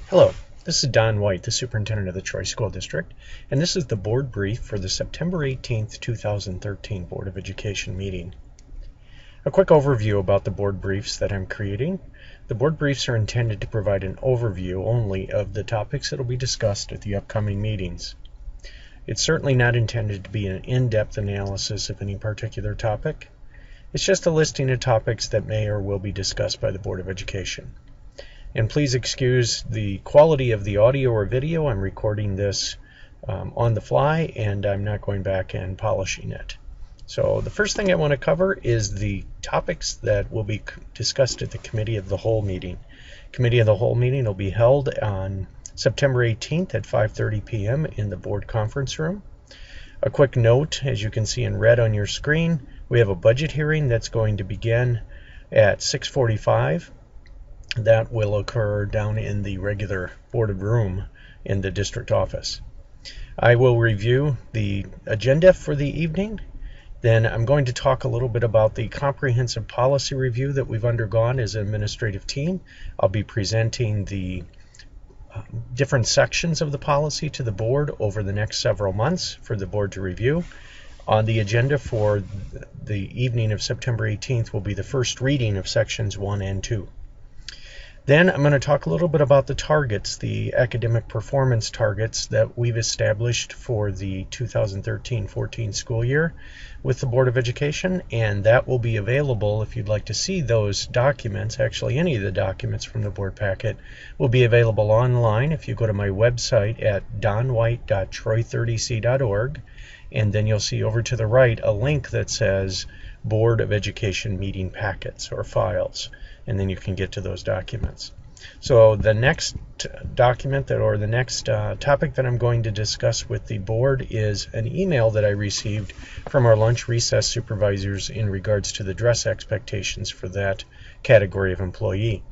Hello, this is Don White, the Superintendent of the Troy School District, and this is the board brief for the September 18th, 2013 Board of Education meeting. A quick overview about the board briefs that I'm creating. The board briefs are intended to provide an overview only of the topics that will be discussed at the upcoming meetings. It's certainly not intended to be an in-depth analysis of any particular topic. It's just a listing of topics that may or will be discussed by the Board of Education. And please excuse the quality of the audio or video. I'm recording this on the fly, and I'm not going back and polishing it. So the first thing I want to cover is the topics that will be discussed at the Committee of the Whole meeting. Committee of the Whole meeting will be held on September 18th at 5:30 p.m. in the board conference room. A quick note, as you can see in red on your screen, we have a budget hearing that's going to begin at 6:45. That will occur down in the regular boarded room in the district office. I will review the agenda for the evening. Then I'm going to talk a little bit about the comprehensive policy review that we've undergone as an administrative team. I'll be presenting the different sections of the policy to the board over the next several months for the board to review. On the agenda for the evening of September 18th will be the first reading of sections 1 and 2. Then I'm going to talk a little bit about the targets, the academic performance targets that we've established for the 2013-14 school year with the Board of Education, and that will be available if you'd like to see those documents. Actually, any of the documents from the board packet will be available online if you go to my website at donwhite.troy30c.org, and then you'll see over to the right a link that says Board of Education meeting packets or files, and then you can get to those documents. So the next document the next topic that I'm going to discuss with the board is an email that I received from our lunch recess supervisors in regards to the dress expectations for that category of employee.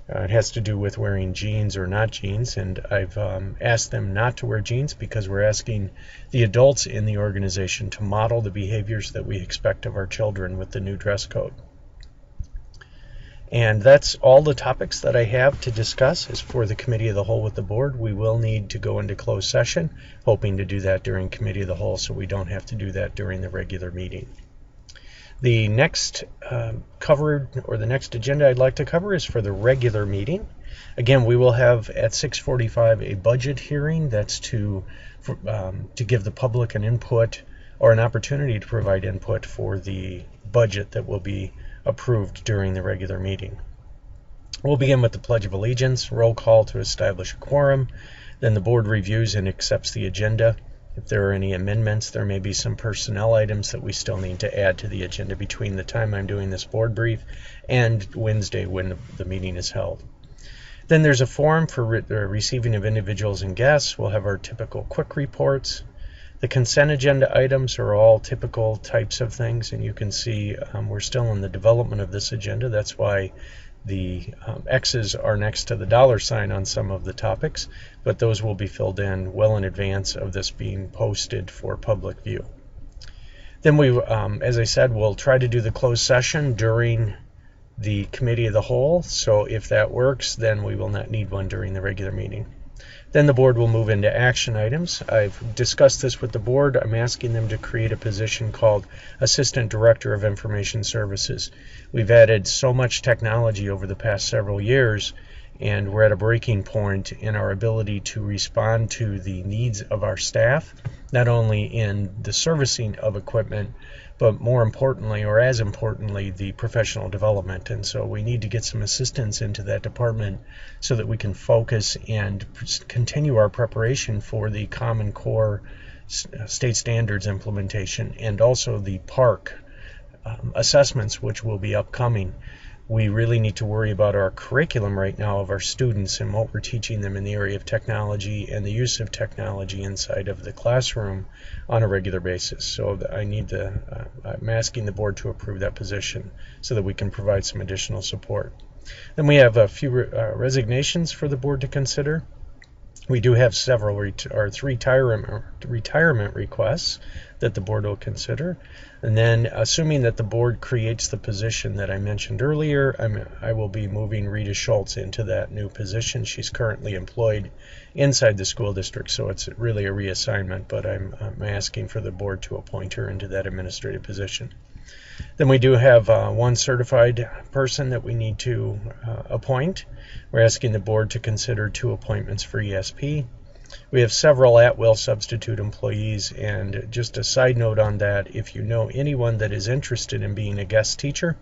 It has to do with wearing jeans or not jeans, and I've asked them not to wear jeans because we're asking the adults in the organization to model the behaviors that we expect of our children with the new dress code. And that's all the topics that I have to discuss is for the Committee of the Whole with the board. We will need to go into closed session, hoping to do that during Committee of the Whole so we don't have to do that during the regular meeting. The next the next agenda I'd like to cover is for the regular meeting. Again, we will have at 6:45 a budget hearing that's to give the public an input or an opportunity to provide input for the budget that will be approved during the regular meeting. We'll begin with the Pledge of Allegiance, roll call to establish a quorum, then the board reviews and accepts the agenda. If there are any amendments, there may be some personnel items that we still need to add to the agenda between the time I'm doing this board brief and Wednesday when the meeting is held. Then there's a form for receiving of individuals and guests. We'll have our typical quick reports. The consent agenda items are all typical types of things, and you can see we're still in the development of this agenda. That's why the X's are next to the $ on some of the topics, but those will be filled in well in advance of this being posted for public view. Then as I said, we'll try to do the closed session during the Committee of the Whole, so if that works, then we will not need one during the regular meeting. Then the board will move into action items. I've discussed this with the board. I'm asking them to create a position called Assistant Director of Information Services. We've added so much technology over the past several years, and we're at a breaking point in our ability to respond to the needs of our staff, not only in the servicing of equipment, but more importantly, or as importantly, the professional development. And so we need to get some assistance into that department so that we can focus and continue our preparation for the Common Core state standards implementation and also the PARC assessments, which will be upcoming. We really need to worry about our curriculum right now of our students and what we're teaching them in the area of technology and the use of technology inside of the classroom on a regular basis. So I'm asking the board to approve that position so that we can provide some additional support. Then we have a few resignations for the board to consider. We do have several or three retirement requests that the board will consider. And then, assuming that the board creates the position that I mentioned earlier, I will be moving Rita Schultz into that new position. She's currently employed inside the school district, so it's really a reassignment, but I'm asking for the board to appoint her into that administrative position. Then we do have one certified person that we need to appoint. We're asking the board to consider 2 appointments for ESP. We have several at-will substitute employees, and just a side note on that, if you know anyone that is interested in being a guest teacher,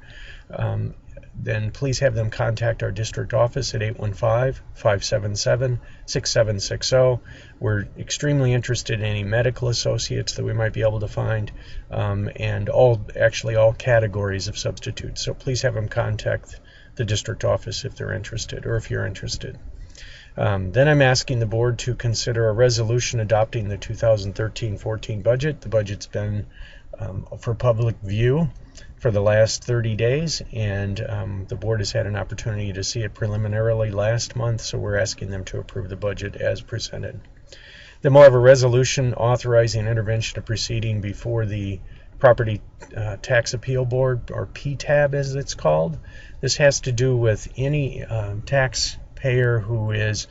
then please have them contact our district office at 815-577-6760. We're extremely interested in any medical associates that we might be able to find, and all categories of substitutes. So please have them contact the district office if they're interested, or if you're interested. Then I'm asking the board to consider a resolution adopting the 2013-14 budget. The budget's been for public view for the last 30 days, and the board has had an opportunity to see it preliminarily last month, so we're asking them to approve the budget as presented. Then we'll have a resolution authorizing intervention of proceeding before the Property Tax Appeal Board, or PTAB as it's called. This has to do with any taxpayer who is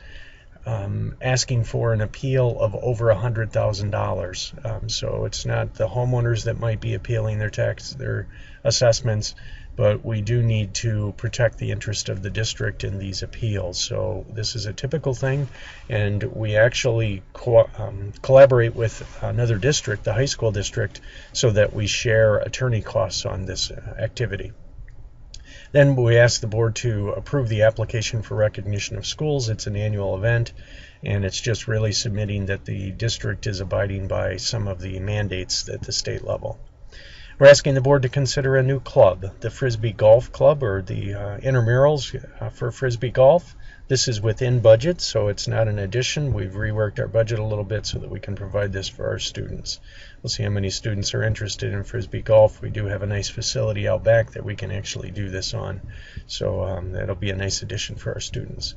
asking for an appeal of over $100,000. So it's not the homeowners that might be appealing their assessments, but we do need to protect the interest of the district in these appeals. So this is a typical thing, and we actually collaborate with another district, the high school district, so that we share attorney costs on this activity. Then we ask the board to approve the application for recognition of schools. It's an annual event, and it's just really submitting that the district is abiding by some of the mandates at the state level. We're asking the board to consider a new club, the Frisbee Golf Club, or the intramurals for Frisbee Golf. This is within budget, so it's not an addition. We've reworked our budget a little bit so that we can provide this for our students. We'll see how many students are interested in Frisbee Golf. We do have a nice facility out back that we can actually do this on, so that'll be a nice addition for our students.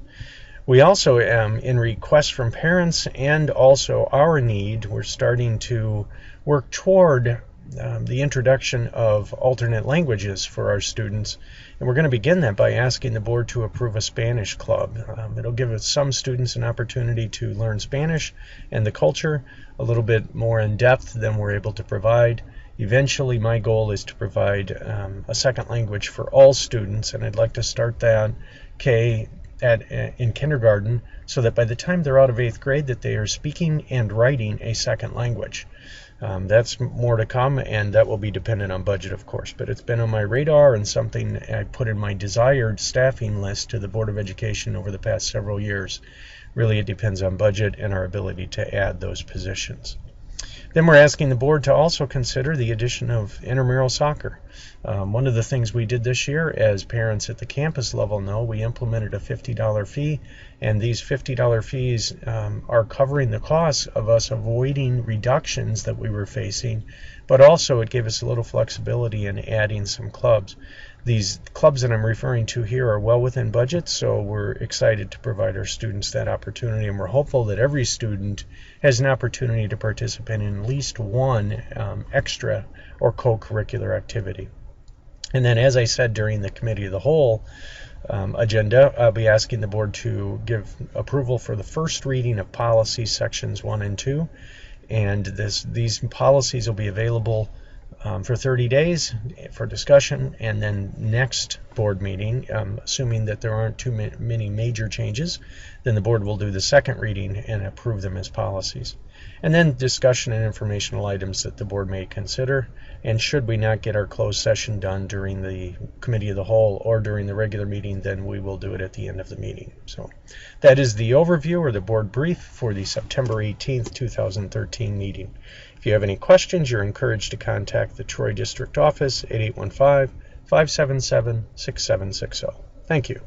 We also, in requests from parents and also our need, we're starting to work toward the introduction of alternate languages for our students, and we're going to begin that by asking the board to approve a Spanish club. It'll give some students an opportunity to learn Spanish and the culture a little bit more in depth than we're able to provide. Eventually, my goal is to provide a second language for all students, and I'd like to start that in kindergarten, so that by the time they're out of 8th grade that they are speaking and writing a second language. That's more to come, and that will be dependent on budget, of course, but it's been on my radar and something I put in my desired staffing list to the Board of Education over the past several years. Really, it depends on budget and our ability to add those positions. Then we're asking the board to also consider the addition of intramural soccer. One of the things we did this year, as parents at the campus level know, we implemented a $50 fee, and these $50 fees are covering the costs of us avoiding reductions that we were facing, but also it gave us a little flexibility in adding some clubs. These clubs that I'm referring to here are well within budget, so we're excited to provide our students that opportunity, and we're hopeful that every student has an opportunity to participate in at least one extra or co-curricular activity. And then, as I said during the Committee of the Whole agenda, I'll be asking the board to give approval for the first reading of policy sections 1 and 2, and these policies will be available for 30 days for discussion, and then next board meeting, assuming that there aren't too many major changes, then the board will do the second reading and approve them as policies. And then discussion and informational items that the board may consider, and should we not get our closed session done during the Committee of the Whole or during the regular meeting, then we will do it at the end of the meeting. So that is the overview, or the board brief, for the September 18th, 2013 meeting. If you have any questions, you're encouraged to contact the Troy District Office at 815-577-6760. Thank you.